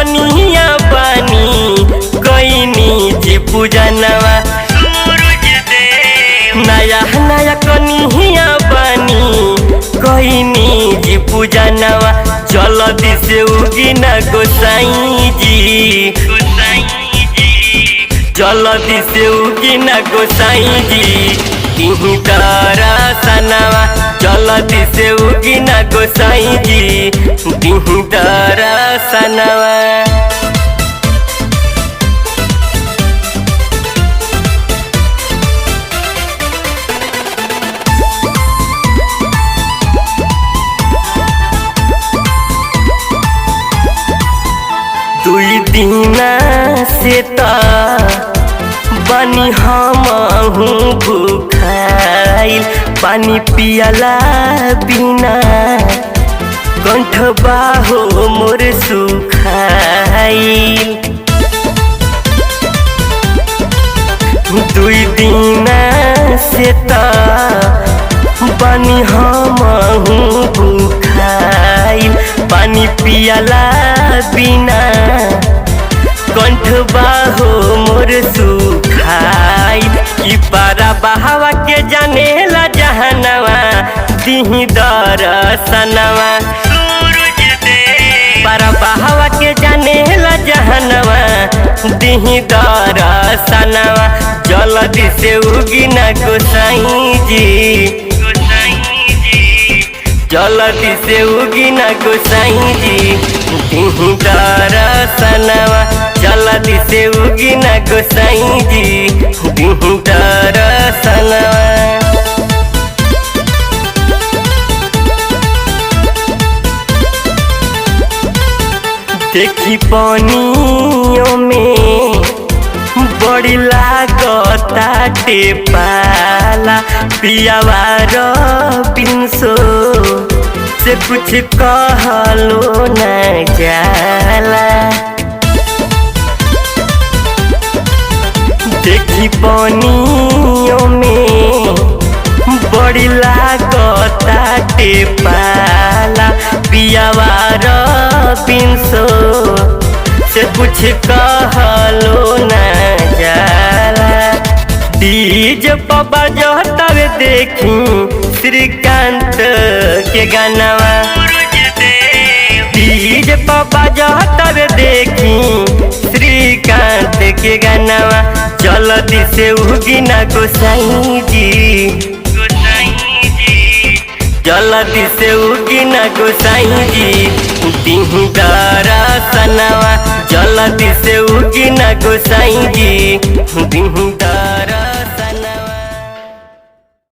कनिया बानी कईनी जी पूजनवा सूरज देव। नया नया कनिया बानी कईनी जी पूजनवा जल्दी से उगी ना गोसाई जी, जल्दी से उगी ना गोसाई जी तिही दरसनवा। जल्दी से उगी ना गोसाई जी तिही दरसनवा। दुई दिना से बानी हमहू भूखाइल, पानी पियला बिना कंठबा हो मोर सुखाइल। दुई दिना से बानी हमहू भूखाइल, पानी पियला बिना कंठबा हो मोर सुखाइल। कि पारा बहावा के जानेला जहनवा दिही दरसनवा सूरज देव। पारा बहावा के जानेला जहनवा दिही दरसनवा जल्दी से उगी ना गोसाई जी, जल्दी से उगी ना गोसाई जी तिही दरसनवा। जल्दी से उगी ना गोसाई जी तिही दरसनवा। देखी पानियों में बड़ी लागता टेपाला, पियावा बिनसो से कुछ कहलो न जाला। देखी पानियों में बड़ी लागता टेपाला, पियावा बिनसो से कुछ कहलो न जाला। डीजे बाबा जो तब देखी श्रीकांत के गानवा, डीजे बाबा जो तब देखी श्रीकांत के गानवा जल्दी से उगी ना गोसाई जी, जल्दी से उगी ना गोसाई जी तिही दरसनवा। जल्दी से उगी ना गोसाई जी तिही दरसनवा।